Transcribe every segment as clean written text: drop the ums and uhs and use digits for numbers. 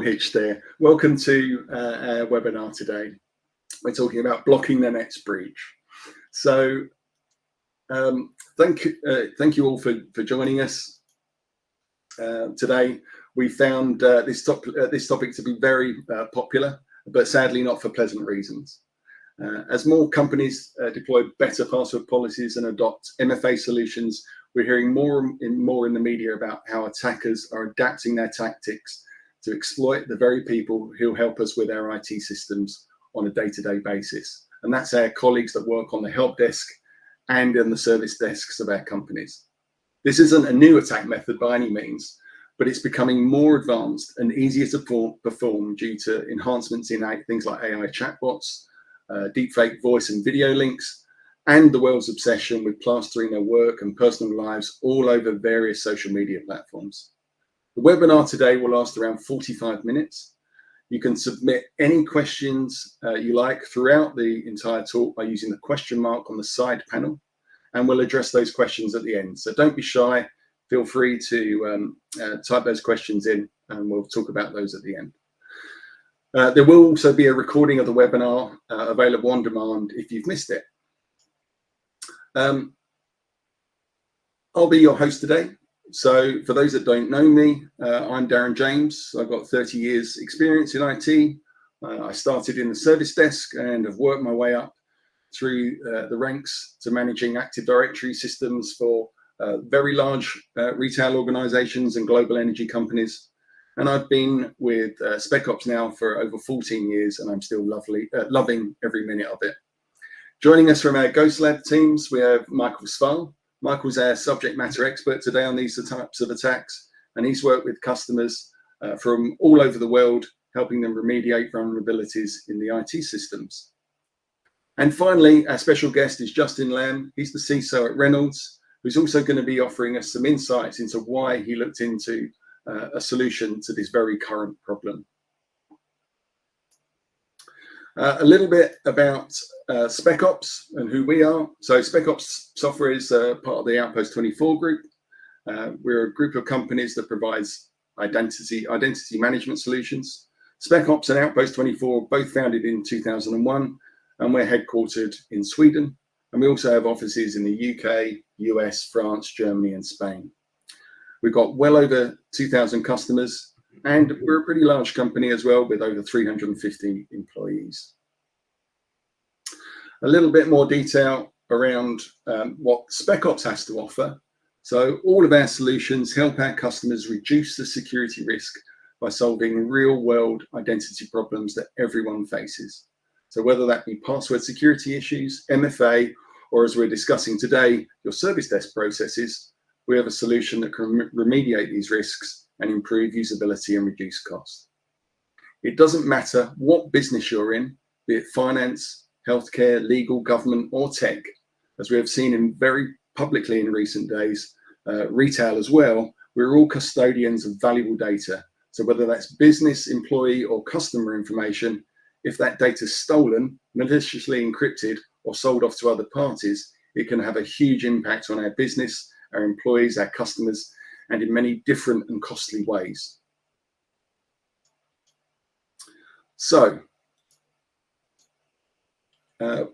hitch there. Welcome to our webinar today. We're talking about blocking the next breach. So thank you all for joining us today. We found this topic to be very popular, but sadly not for pleasant reasons. As more companies deploy better password policies and adopt MFA solutions, we're hearing more in the media about how attackers are adapting their tactics to exploit the very people who help us with our IT systems on a day-to-day basis. And that's our colleagues that work on the help desk and in the service desks of our companies. This isn't a new attack method by any means, but it's becoming more advanced and easier to perform due to enhancements in things like AI chatbots, deepfake voice and video links, and the world's obsession with plastering their work and personal lives all over various social media platforms. The webinar today will last around 45 minutes. You can submit any questions you like throughout the entire talk by using the question mark on the side panel, and we'll address those questions at the end. So don't be shy, feel free to type those questions in and we'll talk about those at the end. There will also be a recording of the webinar available on demand if you've missed it. I'll be your host today. So for those that don't know me, I'm Darren James. I've got 30 years experience in IT. I started in the service desk and have worked my way up through the ranks to managing Active Directory systems for very large retail organizations and global energy companies. And I've been with Specops now for over 14 years, and I'm still loving every minute of it. Joining us from our Ghost Lab teams, we have Mikael Svall. Michael's our subject matter expert today on these types of attacks, and he's worked with customers from all over the world, helping them remediate vulnerabilities in the IT systems. And finally, our special guest is Justin Lamb. He's the CISO at Reynolds, who's also going to be offering us some insights into why he looked into a solution to this very current problem. A little bit about Specops and who we are. So Specops software is part of the Outpost 24 group. We're a group of companies that provides identity management solutions. Specops and Outpost 24 both founded in 2001, and we're headquartered in Sweden. And we also have offices in the UK, US, France, Germany, and Spain. We've got well over 2,000 customers, and we're a pretty large company as well with over 350 employees. A little bit more detail around what Specops has to offer. So all of our solutions help our customers reduce the security risk by solving real-world identity problems that everyone faces. So whether that be password security issues, MFA, or as we're discussing today, your service desk processes, we have a solution that can remediate these risks and improve usability and reduce costs. It doesn't matter what business you're in, be it finance, healthcare, legal, government, or tech, as we have seen in very publicly in recent days, retail as well, we're all custodians of valuable data. So whether that's business, employee, or customer information, if that data is stolen, maliciously encrypted, or sold off to other parties, it can have a huge impact on our business, our employees, our customers, and in many different and costly ways. So,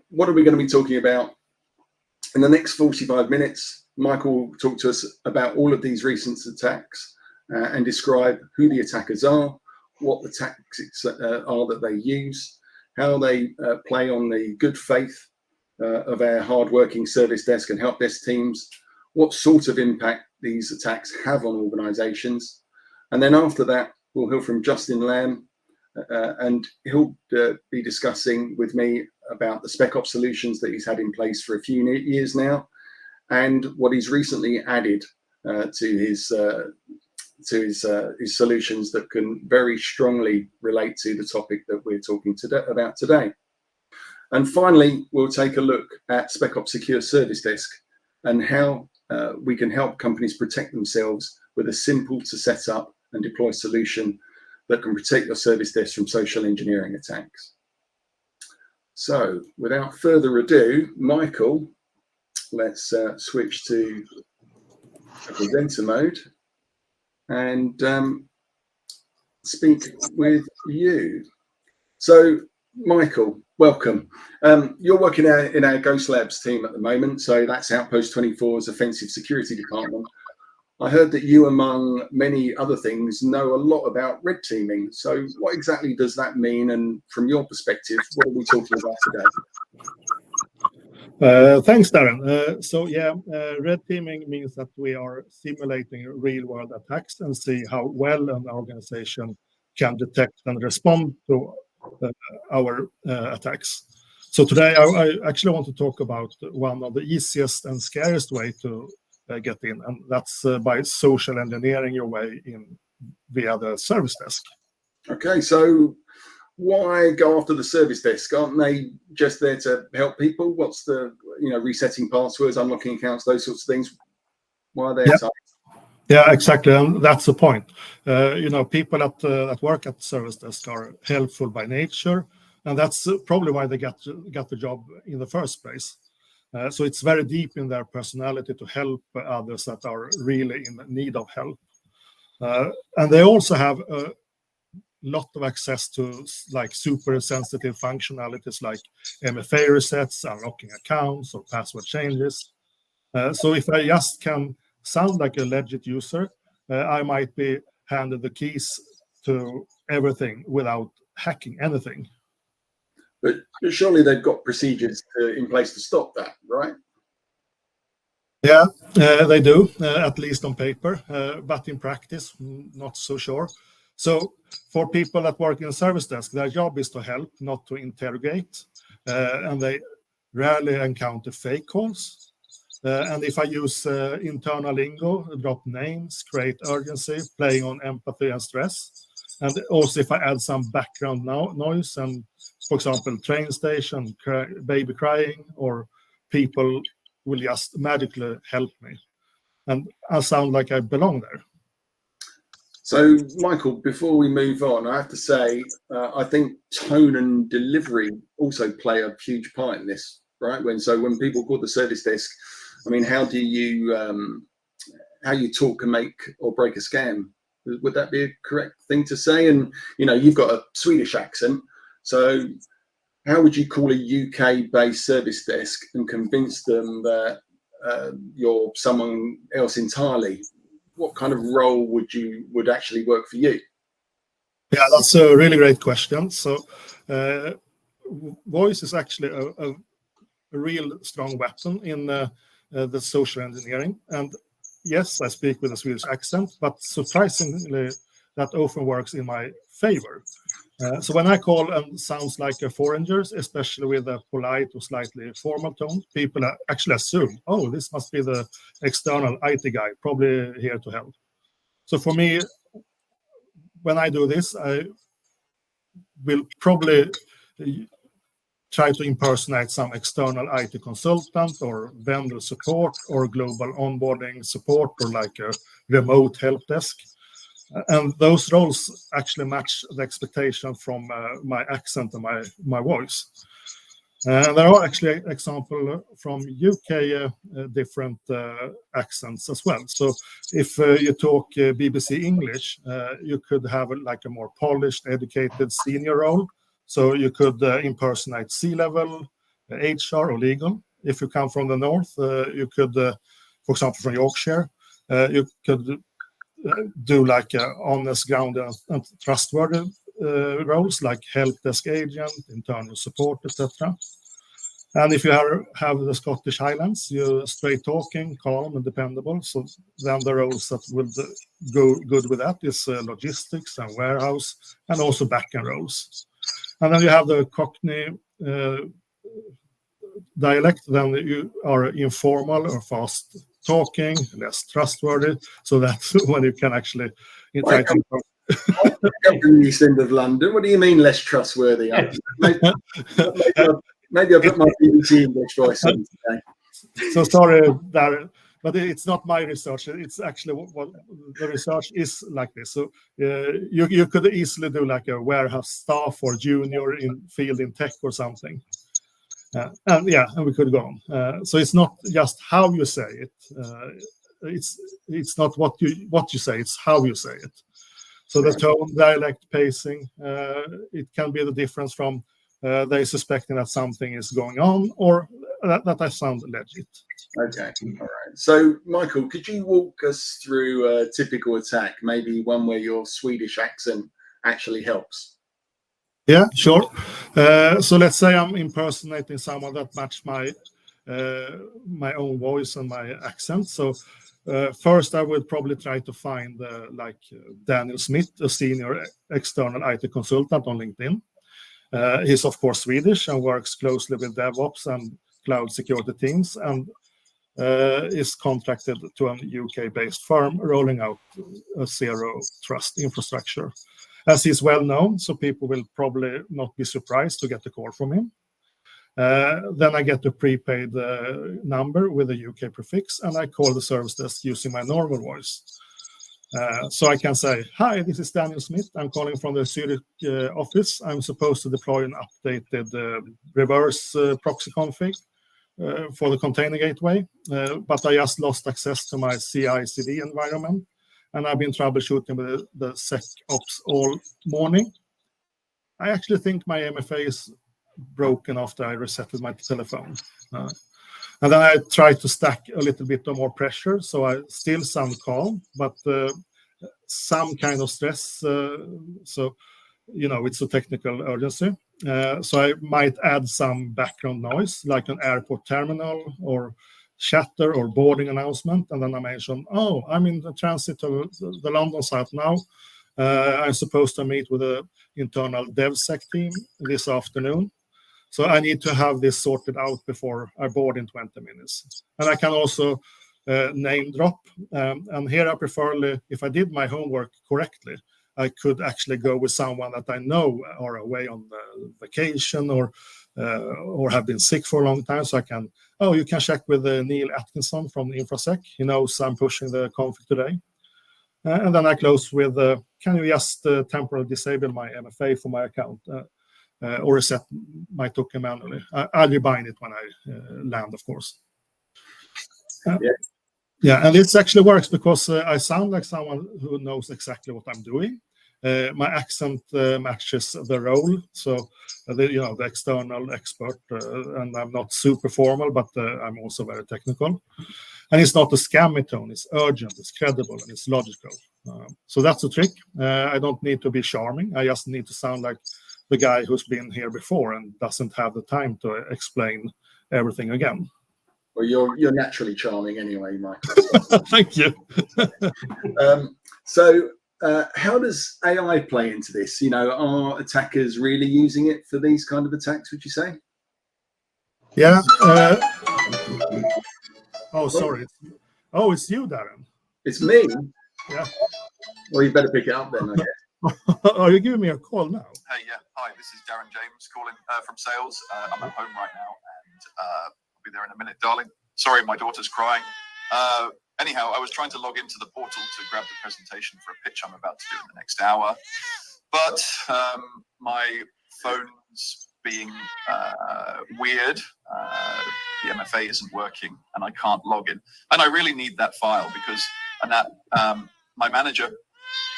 what are we going to be talking about? In the next 45 minutes, Michael will talk to us about all of these recent attacks and describe who the attackers are, what the tactics are that they use, how they play on the good faith of our hard-working service desk and help desk teams, what sort of impact these attacks have on organizations. And then after that, we'll hear from Justin Lamb, and he'll be discussing with me about the Specops solutions that he's had in place for a few years now, and what he's recently added to his solutions that can very strongly relate to the topic that we're talking about today. And finally, we'll take a look at Specops Secure Service Desk and how we can help companies protect themselves with a simple to set up and deploy solution that can protect your service desk from social engineering attacks. So without further ado, Michael, let's switch to presenter mode. And speak with you. So, Michael, welcome. You're working in our Ghost Labs team at the moment, so that's Outpost 24's offensive security department. I heard that you, among many other things, know a lot about red teaming. So what exactly does that mean? And from your perspective, what are we talking about today? Thanks, Darren. Red teaming means that we are simulating real-world attacks and see how well an organization can detect and respond to our attacks. So today, I actually want to talk about one of the easiest and scariest way to get in, and that's by social engineering your way in via the service desk. Okay, so why go after the service desk? Aren't they just there to help people? What's the, resetting passwords, unlocking accounts, those sorts of things? Why are they attacked? Yeah, exactly, and that's the point. People that work at the service desk are helpful by nature, and that's probably why they got the job in the first place. So it's very deep in their personality to help others that are really in need of help. And they also have a lot of access to like super sensitive functionalities like MFA resets, unlocking accounts, or password changes. So if I just can sound like a legit user, I might be handed the keys to everything without hacking anything. But surely they've got procedures in place to stop that, right? Yeah, they do, at least on paper, but in practice, not so sure. So for people that work in service desk, their job is to help, not to interrogate, and they rarely encounter fake calls. And if I use internal lingo, drop names, create urgency, playing on empathy and stress, and also if I add some background noise and, for example, train station, baby crying, or people will just magically help me, and I sound like I belong there. So, Michael, before we move on, I have to say, I think tone and delivery also play a huge part in this, right? When people call the service desk, I mean, how you talk can make or break a scam. Would that be a correct thing to say? And, you've got a Swedish accent, so how would you call a UK-based service desk and convince them that you're someone else entirely? What kind of role would actually work for you? Yeah, that's a really great question. So voice is actually a real strong weapon in the social engineering. And yes, I speak with a Swedish accent, but surprisingly, that often works in my favor. So when I call and sounds like a foreigner, especially with a polite or slightly formal tone, people actually assume, oh, this must be the external IT guy, probably here to help. So for me, when I do this, I will probably try to impersonate some external IT consultant or vendor support or global onboarding support or like a remote help desk. And those roles actually match the expectation from my accent and my voice. There are actually examples from UK different accents as well. So if you talk BBC English, you could have like a more polished, educated senior role. So you could impersonate C-level, HR, or legal. If you come from the north, you could, for example, from Yorkshire, you could do like honest, grounded, and trustworthy roles like help desk agent, internal support, etc. And if you have the Scottish Highlands, you're straight talking, calm, and dependable. So then the roles that will go good with that is logistics and warehouse, and also backend roles. And then you have the Cockney dialect. Then you are informal or fast talking, less trustworthy. So that's when you can actually try to. I'm from the east end of London. What do you mean less trustworthy? Maybe I'll put my BBC English voice on today. So sorry, Darren, but it's not my research. It's actually what the research is like this. So you could easily do like a warehouse staff or junior in field in tech or something. And we could go on. So it's not just how you say it. It's not what you say. It's how you say it. So the tone, dialect, pacing, it can be the difference from they suspecting that something is going on or that I sound legit. Okay, all right. So, Michael, could you walk us through a typical attack, maybe one where your Swedish accent actually helps? Yeah, sure. So let's say I'm impersonating someone that match my own voice and my accent. So first, I would probably try to find Daniel Smith, a senior external IT consultant on LinkedIn. He's of course Swedish and works closely with DevOps and cloud security teams, and is contracted to an UK-based firm rolling out a zero trust infrastructure. As he's well known, so people will probably not be surprised to get a call from him. Then I get a prepaid number with a UK prefix, and I call the service desk using my normal voice. So I can say, "Hi, this is Daniel Smith. I'm calling from the Zurich office. I'm supposed to deploy an updated reverse proxy config for the container gateway, but I just lost access to my CI/CD environment, and I've been troubleshooting with the Specops all morning. I actually think my MFA is broken after I resetted my telephone." And then I try to stack a little bit of more pressure, so I still sound calm, but some kind of stress. So, it's a technical urgency. So I might add some background noise, like an airport terminal or chatter or boarding announcement. And then I mention, "Oh, I'm in the transit to the London site now. I'm supposed to meet with the internal DevSec team this afternoon. So I need to have this sorted out before I board in 20 minutes. And I can also name drop. And here I prefer, if I did my homework correctly, I could actually go with someone that I know are away on vacation or have been sick for a long time. So I can, you can check with Neil Atkinson from InfoSec. He knows I'm pushing the config today. And then I close with, can you just temporarily disable my MFA for my account? Or reset my token manually. I'll rebind it when I land, of course. Yeah, and this actually works because I sound like someone who knows exactly what I'm doing. My accent matches the role, so the external expert, and I'm not super formal, but I'm also very technical. And it's not a scammy tone; it's urgent, it's credible, and it's logical. So that's the trick. I don't need to be charming. I just need to sound like the guy who's been here before and doesn't have the time to explain everything again. Well, you're naturally charming anyway, Michael. Thank you. So how does AI play into this? Are attackers really using it for these kind of attacks, would you say? Yeah. Sorry. Oh, it's you, Darren. It's me? Yeah. Well, you better pick it up then, I guess. Are you giving me a call now? Hey, yeah. Hi, this is Darren James calling from sales. I'm at home right now, and I'll be there in a minute, darling. Sorry, my daughter's crying. Anyhow, I was trying to log into the portal to grab the presentation for a pitch I'm about to do in the next hour, but my phone's being weird. The MFA isn't working, and I can't log in. And I really need that file because my manager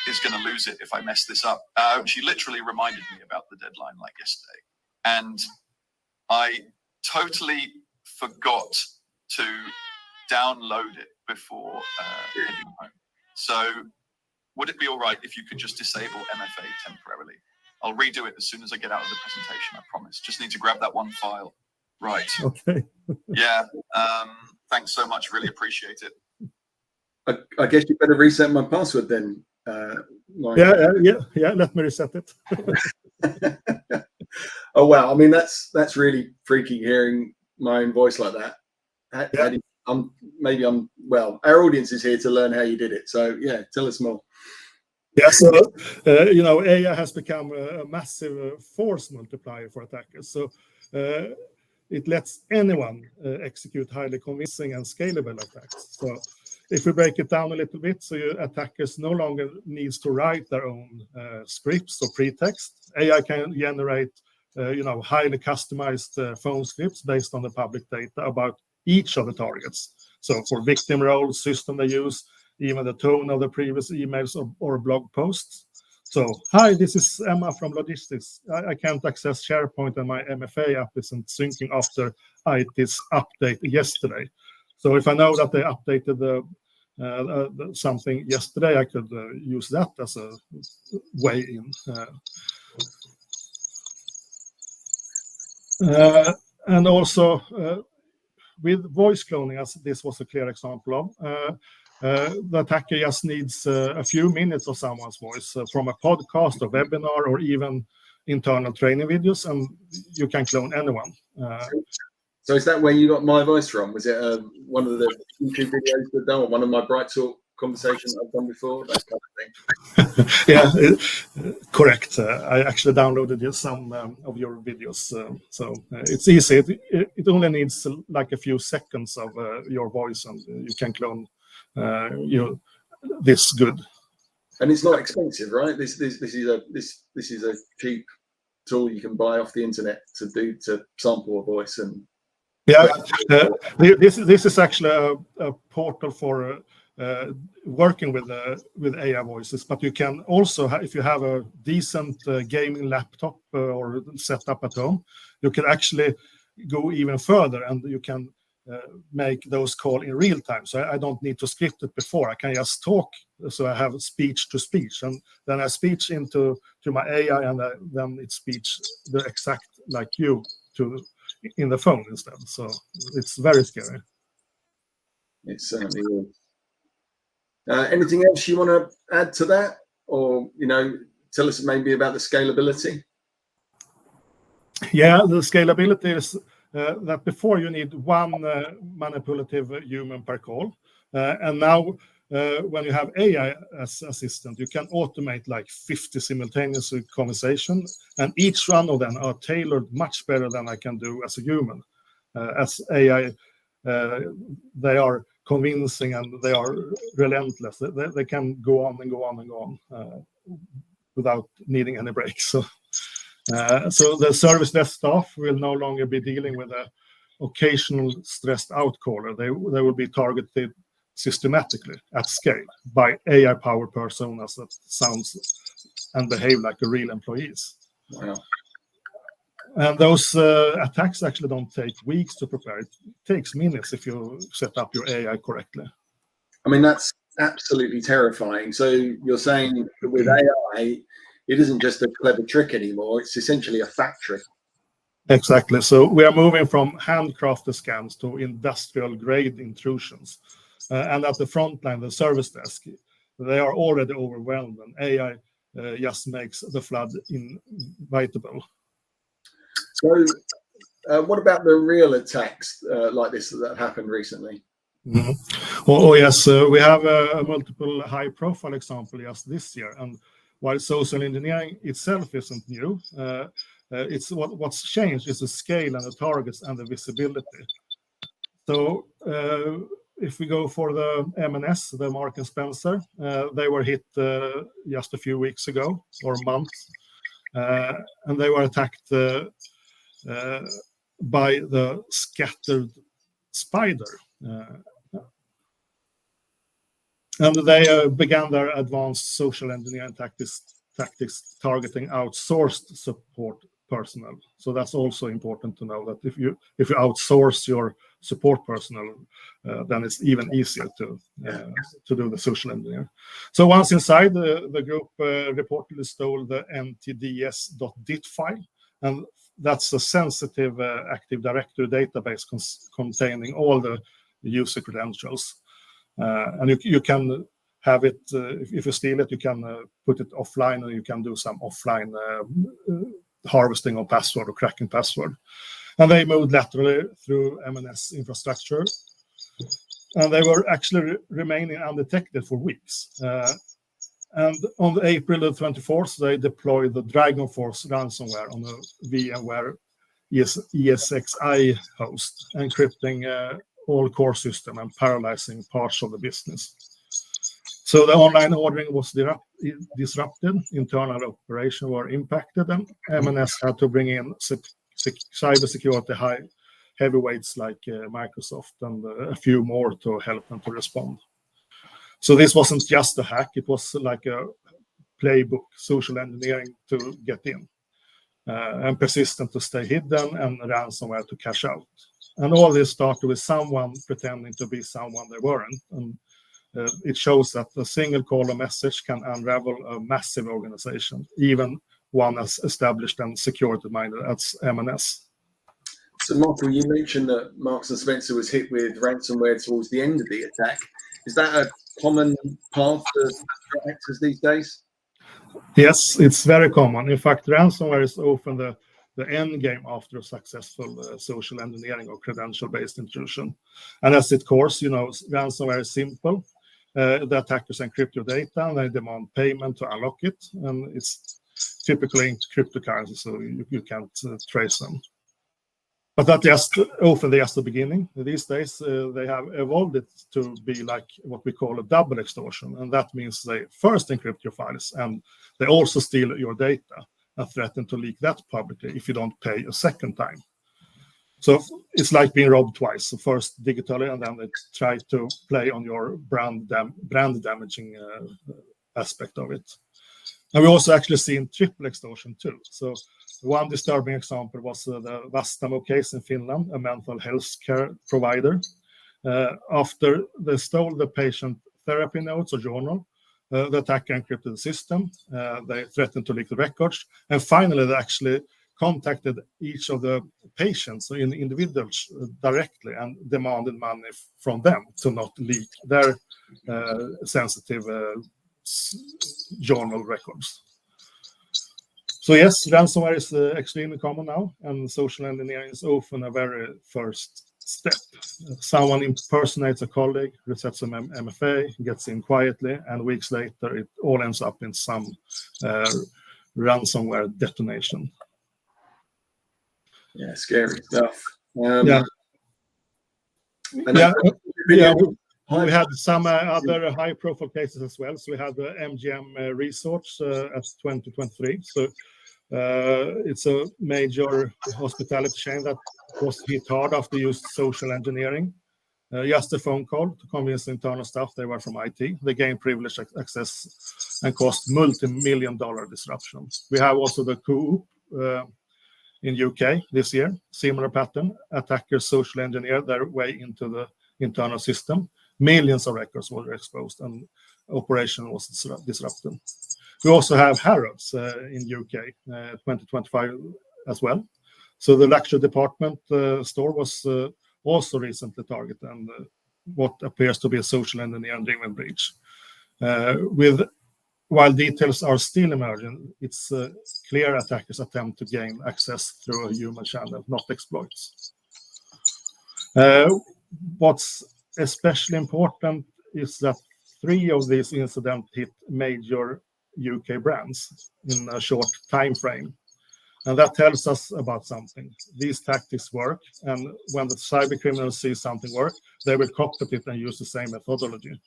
is going to lose it if I mess this up. She literally reminded me about the deadline like yesterday, and I totally forgot to download it before heading home. So would it be all right if you could just disable MFA temporarily? I'll redo it as soon as I get out of the presentation, I promise. Just need to grab that one file. Right. Okay. Yeah. Thanks so much. Really appreciate it. I guess you better reset my password then. Yeah. Let me reset it. Oh wow! I mean, that's really freaky hearing my own voice like that. Our audience is here to learn how you did it. So yeah, tell us more. Yeah, so AI has become a massive force multiplier for attackers. So it lets anyone execute highly convincing and scalable attacks. So if we break it down a little bit, so attackers no longer needs to write their own scripts or pretext. AI can generate, highly customized phone scripts based on the public data about each of the targets. So for victim roles, system they use, even the tone of the previous emails or blog posts. So, hi, this is Emma from logistics. I can't access SharePoint and my MFA app isn't syncing after IT's update yesterday. So if I know that they updated something yesterday, I could use that as a way in. And also with voice cloning, as this was a clear example of, the attacker just needs a few minutes of someone's voice from a podcast or webinar or even internal training videos, and you can clone anyone. So is that where you got my voice from? Was it one of the YouTube videos you've done, or one of my Bright Talk conversations I've done before? That kind of thing. Yeah, correct. I actually downloaded some of your videos, so it's easy. It only needs like a few seconds of your voice, and you can clone this good. And it's not expensive, right? This is a cheap tool you can buy off the internet to sample a voice. And yeah, this is actually a portal for working with AI voices, but you can also, if you have a decent gaming laptop or set up at home, you can actually go even further, and you can make those calls in real time. So I don't need to script it before. I can just talk. So I have speech to speech, and then I speech into my AI, and then it speech the exact like you in the phone instead. So it's very scary. It certainly is. Anything else you want to add to that, or tell us maybe about the scalability? Yeah, the scalability is that before you need one manipulative human per call, and now when you have AI as assistant, you can automate like 50 simultaneous conversations, and each one of them are tailored much better than I can do as a human. As AI, they are convincing and they are relentless. They can go on and go on and go on without needing any breaks. So the service desk staff will no longer be dealing with an occasional stressed out caller. They will be targeted systematically at scale by AI-powered personas that sounds and behave like a real employees. Wow. And those attacks actually don't take weeks to prepare. It takes minutes if you set up your AI correctly. I mean, that's absolutely terrifying. So you're saying that with AI, it isn't just a clever trick anymore. It's essentially a factory. Exactly. So we are moving from handcrafted scams to industrial-grade intrusions. And at the front line, the service desk, they are already overwhelmed, and AI just makes the flood inevitable. So what about the real attacks like this that happened recently? Mm-hmm. Oh yes, we have a multiple high-profile example just this year. And while social engineering itself isn't new, it's what's changed is the scale and the targets and the visibility. So if we go for the M&S, the Mark and Spencer, they were hit just a few weeks ago or months, and they were attacked by the scattered spider. And they began their advanced social engineering tactics targeting outsourced support personnel. So that's also important to know that if you outsource your support personnel, then it's even easier to do the social engineering. So once inside, the group reportedly stole the ntds.dit file, and that's a sensitive Active Directory database containing all the user credentials. And you can have it, if you steal it, you can put it offline, and you can do some offline harvesting of password or cracking password. And they moved laterally through M&S infrastructure, and they were actually remaining undetected for weeks. And on April the 24th, they deployed the Dragon Force ransomware on a VMware ESXi host, encrypting all core system and paralyzing parts of the business. So the online ordering was disrupted, internal operations were impacted, and M&S had to bring in cybersecurity heavyweights like Microsoft and a few more to help them to respond. So this wasn't just a hack, it was like a playbook social engineering to get in, and persistent to stay hidden, and ransomware to cash out. And all this started with someone pretending to be someone they weren't. And it shows that a single call or message can unravel a massive organization, even one as established and security-minded as M&S. So, Michael, you mentioned that Marks and Spencer was hit with ransomware towards the end of the attack. Is that a common path for threat actors these days? Yes, it's very common. In fact, ransomware is often the end game after a successful social engineering or credential-based intrusion. And as it course, ransomware is simple. The attackers encrypt your data and they demand payment to unlock it. And it's typically in cryptocurrency, so you can't trace them. But that's just the beginning. These days, they have evolved it to be like what we call a double extortion. And that means they first encrypt your files and they also steal your data and threaten to leak that publicly if you don't pay a second time. So it's like being robbed twice. So first digitally, and then they try to play on your brand damaging aspect of it. And we also actually seen triple extortion too. So one disturbing example was the Vastamo case in Finland, a mental health care provider. After they stole the patient therapy notes or journal, the attacker encrypted the system. They threatened to leak the records. And finally, they actually contacted each of the patients, so individuals, directly and demanded money from them to not leak their sensitive journal records. So yes, ransomware is extremely common now, and social engineering is often a very first step. Someone impersonates a colleague, resets an MFA, gets in quietly, and weeks later it all ends up in some ransomware detonation. Yeah, scary stuff. We had some other high-profile cases as well. So we had the MGM Resorts at 2023. So it's a major hospitality chain that was hit hard after used social engineering. Just a phone call to convince the internal staff they were from IT. They gained privileged access and caused multi-million-dollar disruption. We have also the Coop in UK this year, similar pattern. Attackers social engineered their way into the internal system. Millions of records were exposed and operation was disrupted. We also have Harrods in UK, 2025 as well. So the luxury department store was also recently targeted and what appears to be a social engineering-driven breach. While details are still emerging, it's clear attackers attempt to gain access through a human channel, not exploits. What's especially important is that 3 of these incidents hit major UK brands in a short time frame. And that tells us about something. These tactics work, and when the cyber criminals see something work, they will copy it and use the same methodology.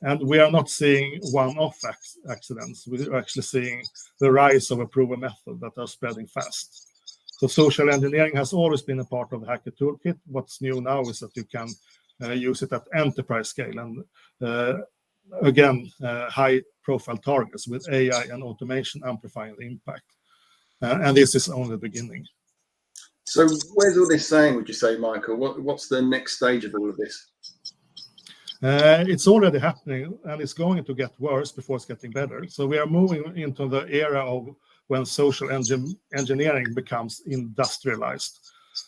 And we are not seeing one-off accidents. We're actually seeing the rise of a proven method that are spreading fast. So social engineering has always been a part of the hacker toolkit. What's new now is that you can use it at enterprise scale and again, high-profile targets with AI and automation amplifying the impact. And this is only the beginning. So where's all this saying, would you say, Michael? What's the next stage of all of this? It's already happening, and it's going to get worse before it's getting better. So we are moving into the era of when social engineering becomes industrialized.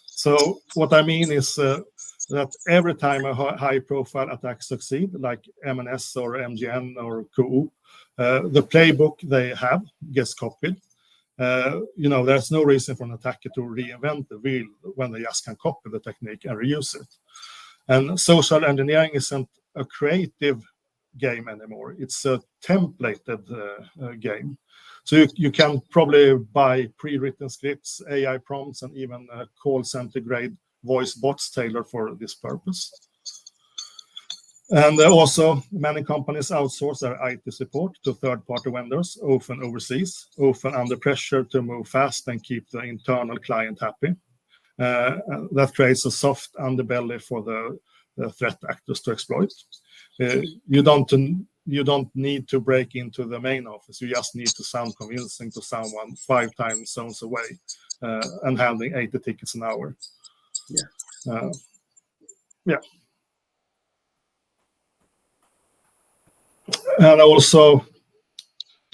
So what I mean is that every time a high-profile attack succeeds, like M&S or MGN or Coop, the playbook they have gets copied. There's no reason for an attacker to reinvent the wheel when they just can copy the technique and reuse it. And social engineering isn't a creative game anymore. It's a templated game. So you can probably buy pre-written scripts, AI prompts, and even call center grade voice bots tailored for this purpose. And also, many companies outsource their IT support to third-party vendors, often overseas, often under pressure to move fast and keep the internal client happy. That creates a soft underbelly for the threat actors to exploit. You don't you don't need to break into the main office. You just need to sound convincing to someone 5 time zones away and handling 80 tickets an hour. Yeah. And also,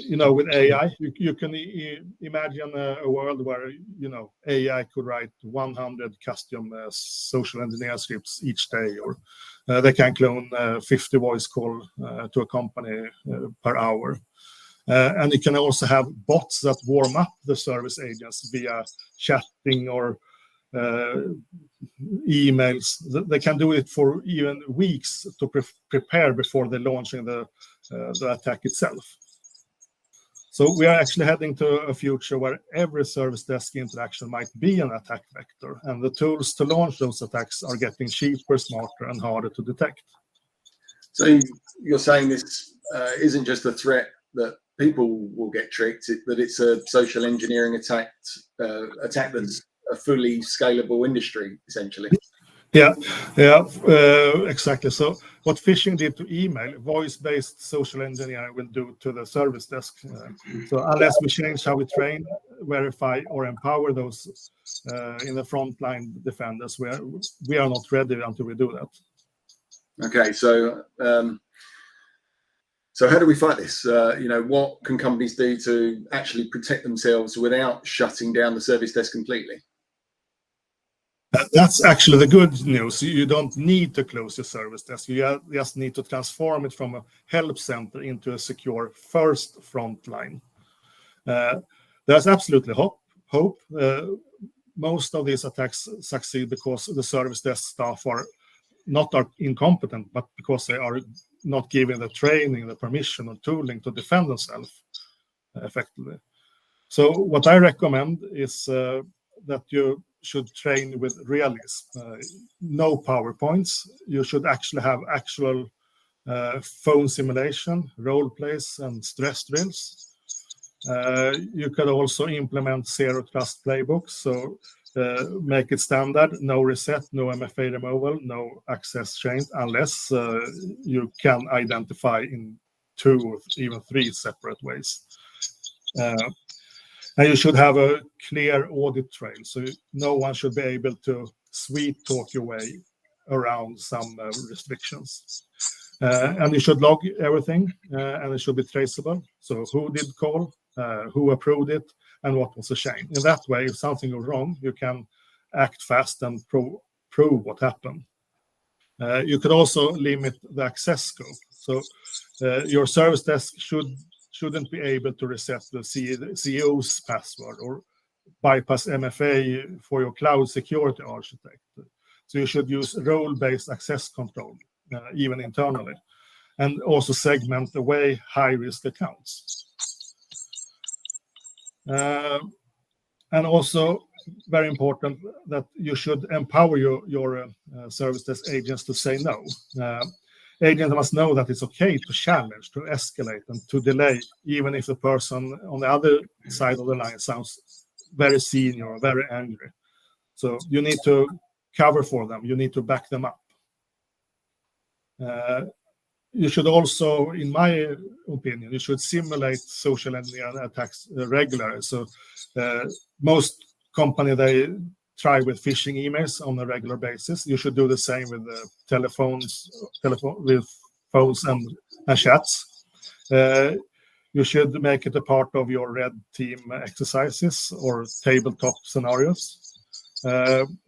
with AI, you can imagine a world where, AI could write 100 custom social engineer scripts each day, or they can clone 50 voice call to a company per hour. And you can also have bots that warm up the service agents via chatting or emails. They can do it for even weeks to prepare before they're launching the attack itself. So we are actually heading to a future where every service desk interaction might be an attack vector, and the tools to launch those attacks are getting cheaper, smarter, and harder to detect. So you're saying this isn't just a threat that people will get tricked, that it's a social engineering attack that's a fully scalable industry, essentially. Yeah, exactly. So what phishing did to email, voice-based social engineering will do to the service desk. So unless we change how we train, verify, or empower those in the frontline defenders, we are not ready until we do that. Okay, so how do we fight this? What can companies do to actually protect themselves without shutting down the service desk completely? That's actually the good news. You don't need to close your service desk. You just need to transform it from a help center into a secure first front line. There's absolutely hope. Most of these attacks succeed because the service desk staff are not incompetent, but because they are not given the training, the permission, or tooling to defend themselves effectively. So what I recommend is that you should train with realism. No PowerPoints. You should actually have actual phone simulation, role plays, and stress drills. You could also implement zero trust playbooks. So make it standard, no reset, no MFA removal, no access change, unless you can identify in 2 or even 3 separate ways. And you should have a clear audit trail, so no one should be able to sweet talk your way around some restrictions. And you should log everything, and it should be traceable. So who did call, who approved it, and what was the chain. In that way, if something goes wrong, you can act fast and prove what happened. You could also limit the access scope. So your service desk shouldn't be able to reset the CEO's password or bypass MFA for your cloud security architect. So you should use role-based access control, even internally, and also segment away high-risk accounts. And also, very important, that you should empower your service desk agents to say no. Agents must know that it's okay to challenge, to escalate, and to delay, even if the person on the other side of the line sounds very senior or very angry. So you need to cover for them. You need to back them up. You should also, in my opinion, you should simulate social engineering attacks regularly. So most companies, they try with phishing emails on a regular basis. You should do the same with with phones and chats. You should make it a part of your red team exercises or tabletop scenarios.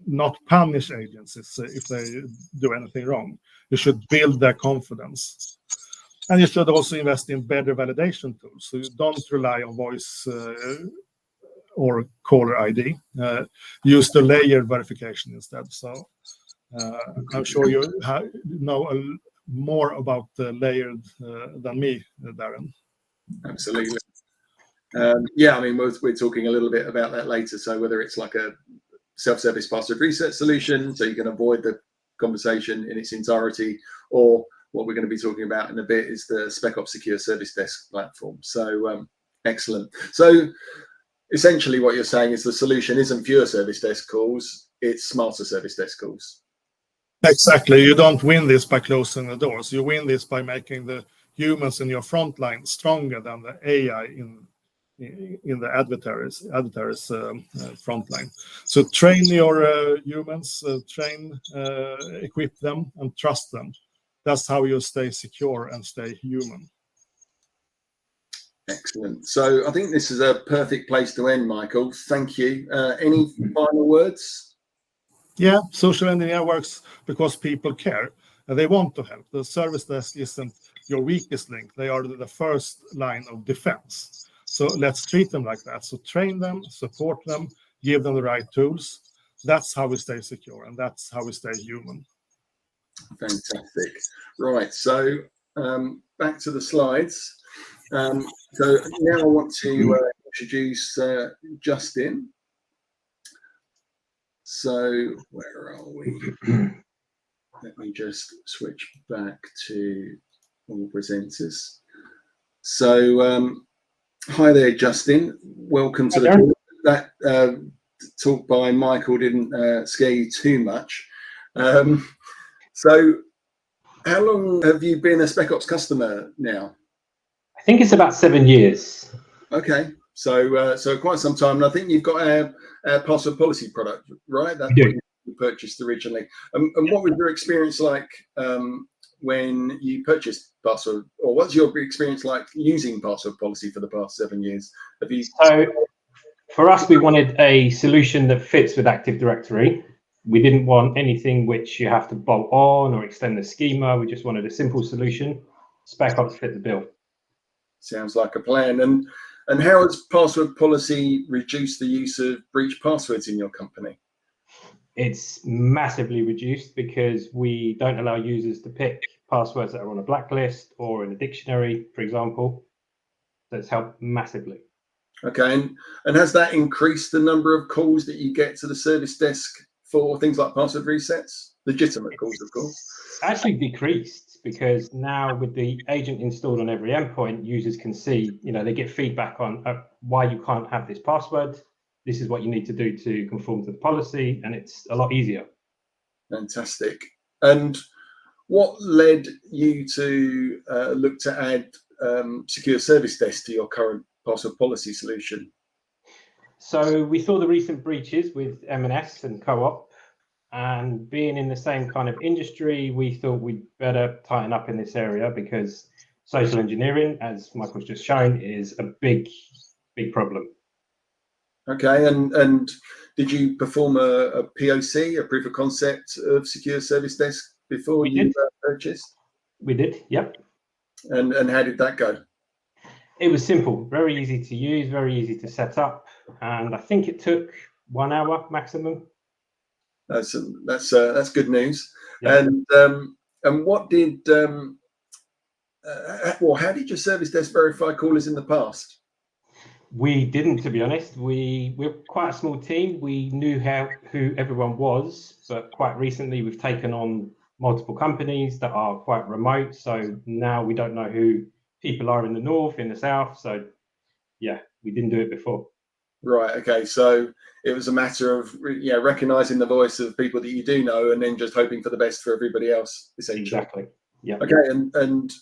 Not punish agencies if they do anything wrong. You should build their confidence. And you should also invest in better validation tools. So you don't rely on voice or caller ID. Use the layered verification instead. So I'm sure you know more about the layered than me, Darren. Absolutely. Yeah, I mean, we're talking a little bit about that later. So whether it's like a self-service password reset solution, so you can avoid the conversation in its entirety, or what we're going to be talking about in a bit is the Specops Secure Service Desk platform. So excellent. So essentially what you're saying is the solution isn't fewer service desk calls, it's smarter service desk calls. Exactly. You don't win this by closing the doors. You win this by making the humans in your front line stronger than the AI in the adversaries front line. So train your humans, equip them, and trust them. That's how you stay secure and stay human. Excellent. So I think this is a perfect place to end, Mikael. Thank you. Any final words? Yeah, social engineer works because people care and they want to help. The service desk isn't your weakest link. They are the first line of defense. So let's treat them like that. So train them, support them, give them the right tools. That's how we stay secure, and that's how we stay human. Fantastic. Right. So back to the slides. So now I want to introduce Justin. So where are we? Let me just switch back to all presenters. So hi there, Justin. Welcome to the talk. That talk by Mikael didn't scare you too much. So how long have you been a Specops customer now? I think it's about 7 years. Okay, so quite some time, and I think you've got our password policy product, right? That's what you purchased originally. And what was your experience like when you purchased password, or what's your experience like using password policy for the past 7 years? Have you? So for us, we wanted a solution that fits with Active Directory. We didn't want anything which you have to bolt on or extend the schema. We just wanted a simple solution. Specops fit the bill. Sounds like a plan. And how has password policy reduced the use of breach passwords in your company? It's massively reduced because we don't allow users to pick passwords that are on a blacklist or in a dictionary, for example. So it's helped massively. Okay, and has that increased the number of calls that you get to the service desk for things like password resets? Legitimate calls, of course. Actually decreased, because now with the agent installed on every endpoint, users can see, they get feedback on why you can't have this password. This is what you need to do to conform to the policy, and it's a lot easier. Fantastic. And what led you to look to add Secure Service Desk to your current password policy solution? So we saw the recent breaches with M&S and Co-op, and being in the same kind of industry, we thought we'd better tighten up in this area, because social engineering, as Michael's just shown, is a big problem. Okay, and did you perform a POC, a proof of concept of Secure Service Desk before you purchased? We did, yep. And how did that go? It was simple, very easy to use, very easy to set up, and I think it took 1 hour maximum. That's good news. Yeah. And what did how did your service desk verify callers in the past? We didn't, to be honest. We're quite a small team. We knew who everyone was, but quite recently we've taken on multiple companies that are quite remote. So now we don't know who people are in the north, in the south. So yeah, we didn't do it before. Right. Okay. So it was a matter of recognizing the voice of people that you do know, and then just hoping for the best for everybody else, essentially. Exactly. Yeah. Okay. And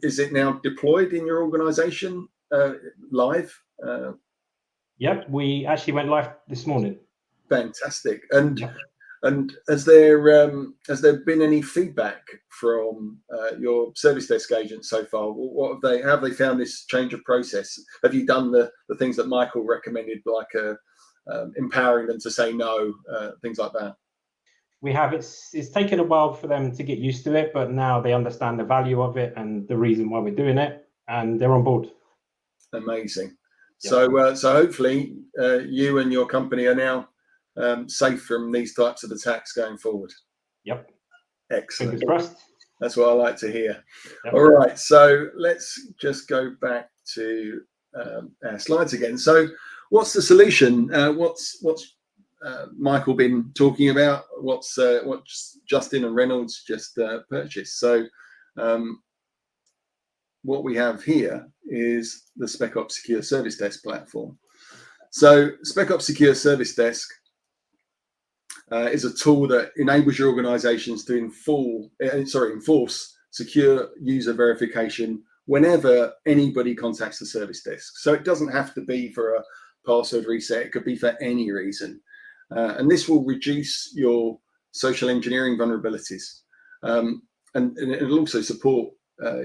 is it now deployed in your organization live? Yep. We actually went live this morning. Fantastic. And has there been any feedback from your service desk agents so far? What how have they found this change of process? Have you done the things that Mikael recommended, like empowering them to say no, things like that? We have. It's taken a while for them to get used to it, but now they understand the value of it and the reason why we're doing it, and they're on board. Amazing. Yep. So hopefully you and your company are now safe from these types of attacks going forward. Yep. Excellent. Fingers crossed. That's what I like to hear. Yep. All right, so let's just go back to our slides again. So what's the solution? What's Mikael been talking about? What's Justin and Reynolds just purchased? So what we have here is the Specops Secure Service Desk platform. So Specops Secure Service Desk is a tool that enables your organizations to enforce secure user verification whenever anybody contacts the service desk. So it doesn't have to be for a password reset, it could be for any reason. And this will reduce your social engineering vulnerabilities. And it'll also support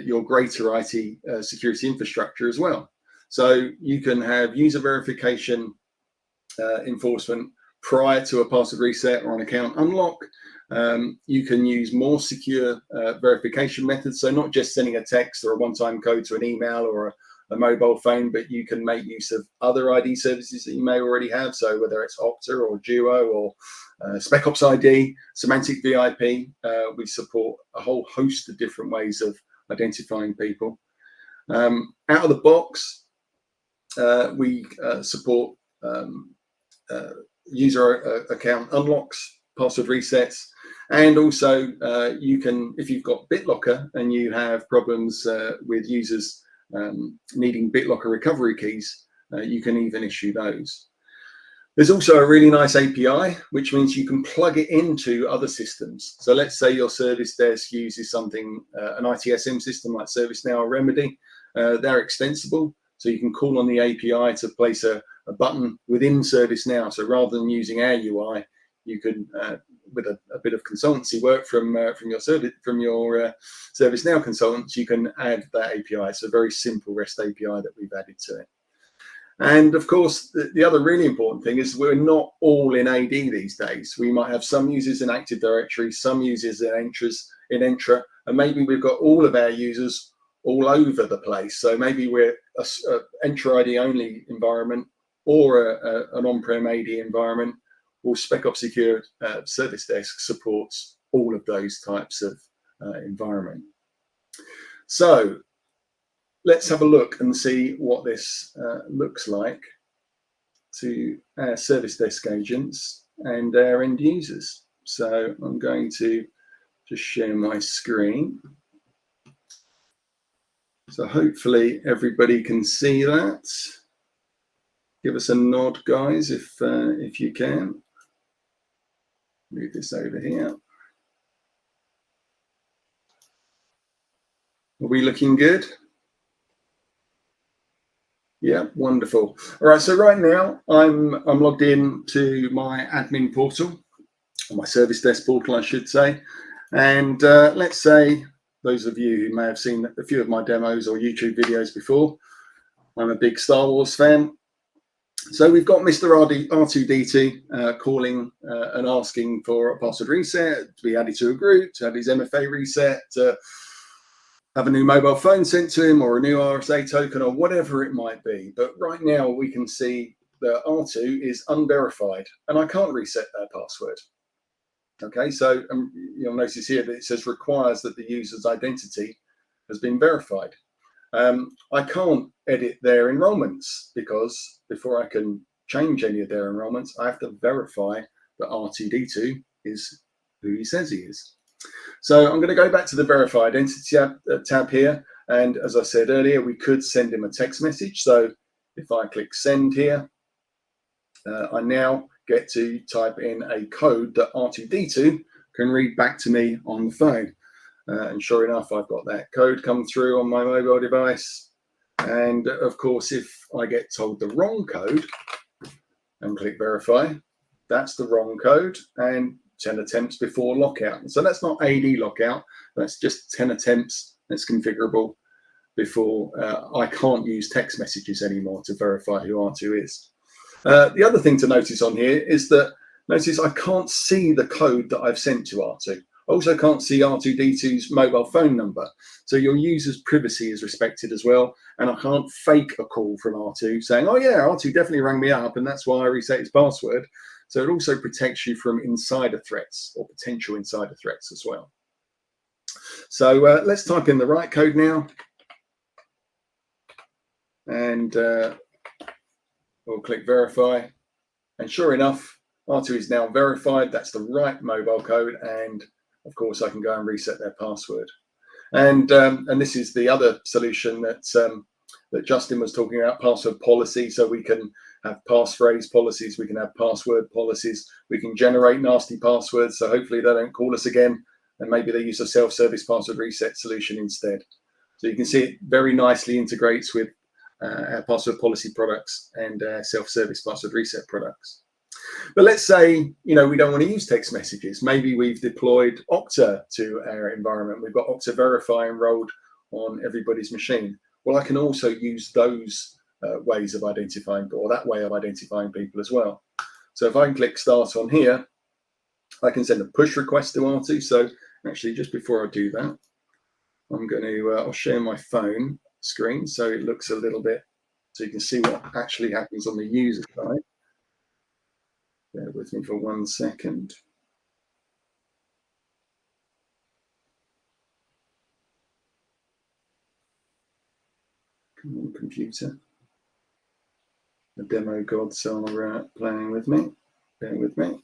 your greater IT security infrastructure as well. So you can have user verification enforcement prior to a password reset or an account unlock. You can use more secure verification methods. So not just sending a text or a one-time code to an email or a mobile phone, but you can make use of other ID services that you may already have. So whether it's Okta or Duo or Specops ID, Semantic VIP, we support a whole host of different ways of identifying people. Out of the box, we support user account unlocks, password resets, and also you can, if you've got BitLocker and you have problems with users needing BitLocker recovery keys, you can even issue those. There's also a really nice API, which means you can plug it into other systems. So let's say your service desk uses something, an ITSM system like ServiceNow or Remedy. They're extensible, so you can call on the API to place a button within ServiceNow. So rather than using our UI, you can, with a bit of consultancy work from your ServiceNow consultants, you can add that API. It's a very simple REST API that we've added to it. And of course, the other really important thing is we're not all in AD these days. We might have some users in Active Directory, some users in Entra, and maybe we've got all of our users all over the place. So maybe we're a Entra ID only environment or an on-prem AD environment. Well, Specops Secure Service Desk supports all of those types of environment. So let's have a look and see what this looks like to our service desk agents and our end users. So I'm going to just share my screen. So hopefully everybody can see that. Give us a nod, guys, if you can. Move this over here. Are we looking good? Yeah, wonderful. All right, so right now I'm logged in to my admin portal, or my service desk portal, I should say. And let's say those of you who may have seen a few of my demos or YouTube videos before, I'm a big Star Wars fan. So we've got Mr. R2D2 calling and asking for a password reset, to be added to a group, to have his MFA reset, to have a new mobile phone sent to him or a new RSA token or whatever it might be. But right now we can see that R2 is unverified and I can't reset their password. Okay, so you'll notice here that it says requires that the user's identity has been verified. I can't edit their enrollments because before I can change any of their enrollments, I have to verify that R2D2 is who he says he is. So I'm going to go back to the Verify Identity tab here. And as I said earlier, we could send him a text message. So if I click send here, I now get to type in a code that R2D2 can read back to me on the phone. And sure enough, I've got that code come through on my mobile device. And of course, if I get told the wrong code and click verify, that's the wrong code and 10 attempts before lockout. So that's not AD lockout, that's just 10 attempts that's configurable before I can't use text messages anymore to verify who R2 is. The other thing to notice on here is that, notice I can't see the code that I've sent to R2. I also can't see R2D2's mobile phone number. So your user's privacy is respected as well. And I can't fake a call from R2 saying, oh yeah, R2 definitely rang me up and that's why I reset his password. So it also protects you from insider threats or potential insider threats as well. So let's type in the right code now. And we'll click verify. And sure enough, R2 is now verified. That's the right mobile code. And of course, I can go and reset their password. And this is the other solution that that Justin was talking about, password policy. So we can have passphrase policies, we can have password policies, we can generate nasty passwords. So hopefully they don't call us again and maybe they use a self-service password reset solution instead. So you can see it very nicely integrates with our password policy products and self-service password reset products. But let's say, we don't want to use text messages. Maybe we've deployed Okta to our environment. We've got Okta Verify enrolled on everybody's machine. Well, I can also use those ways of identifying, or that way of identifying people as well. So if I can click Start on here, I can send a push request to R2. So actually, just before I do that, I'm going to, I'll share my phone screen so it looks a little bit, so you can see what actually happens on the user side. Bear with me for 1 second. Come on, computer. The demo gods are playing with me. Bear with me.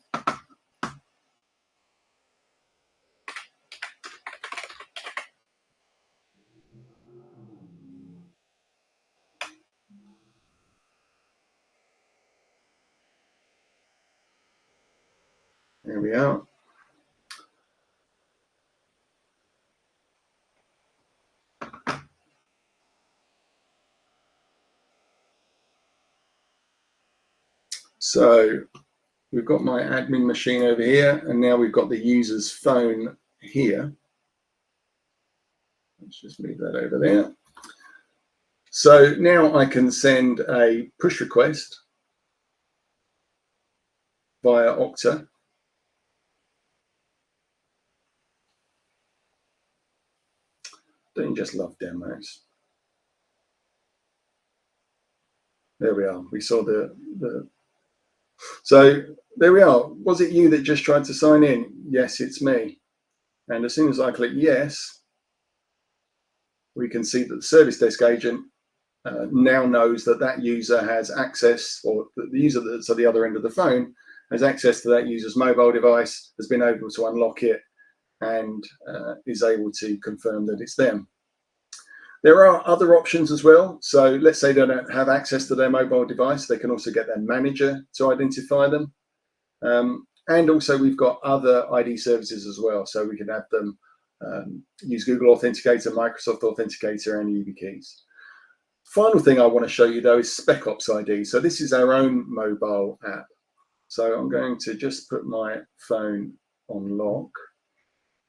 There we are. So we've got my admin machine over here, and now we've got the user's phone here. Let's just move that over there. So now I can send a push request via Okta. Don't you just love demos? There we are. We saw the. So there we are. Was it you that just tried to sign in? Yes, it's me. And as soon as I click yes, we can see that the service desk agent now knows that that user has access, or the user that's at the other end of the phone has access to that user's mobile device, has been able to unlock it, and is able to confirm that it's them. There are other options as well. So let's say they don't have access to their mobile device. They can also get their manager to identify them. And also we've got other ID services as well. So we can have them use Google Authenticator, Microsoft Authenticator, and YubiKeys. Final thing I want to show you though is Specops ID. So this is our own mobile app. So I'm going to just put my phone on lock,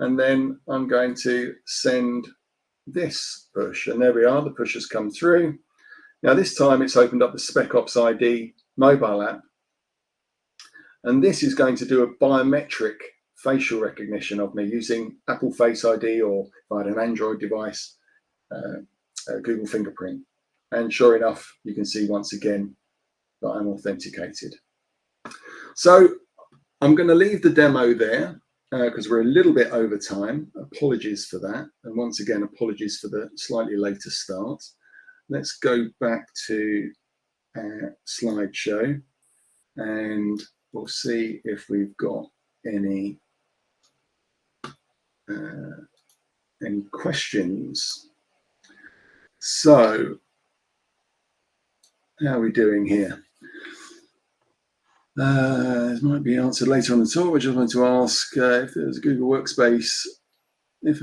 and then I'm going to send this push, and there we are. The push has come through. Now this time it's opened up the Specops ID mobile app, and this is going to do a biometric facial recognition of me using Apple Face ID, or if I had an Android device, Google Fingerprint. And sure enough, you can see once again that I'm authenticated. So I'm going to leave the demo there, because we're a little bit over time. Apologies for that. And once again, apologies for the slightly later start. Let's go back to our slideshow, and we'll see if we've got any questions. So how are we doing here? This might be answered later on the talk. I just want to ask if there's a Google Workspace, if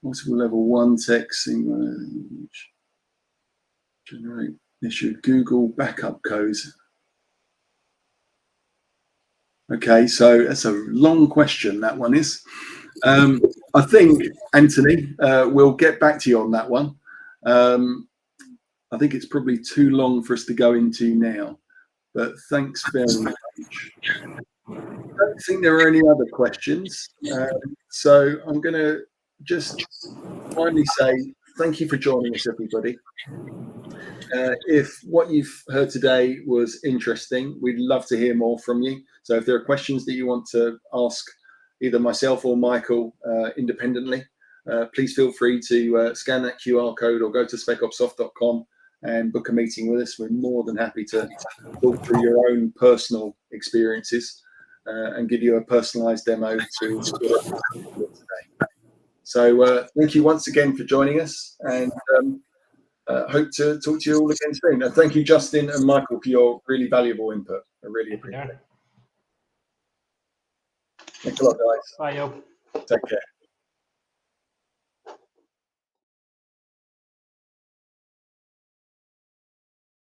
multiple level 1 text generate issued Google backup codes. Okay, so that's a long question, that one is. I think, Anthony, we'll get back to you on that one. I think it's probably too long for us to go into now. But thanks very much. I don't think there are any other questions. So I'm going to just finally say thank you for joining us, everybody. If what you've heard today was interesting, we'd love to hear more from you. So if there are questions that you want to ask either myself or Michael independently, please feel free to scan that QR code or go to specopsoft.com and book a meeting with us. We're more than happy to talk through your own personal experiences and give you a personalized demo to today. So thank you once again for joining us, and hope to talk to you all again soon. And thank you, Justin and Michael, for your really valuable input. I really appreciate it. Thanks a lot, guys. Bye, y'all. Take care.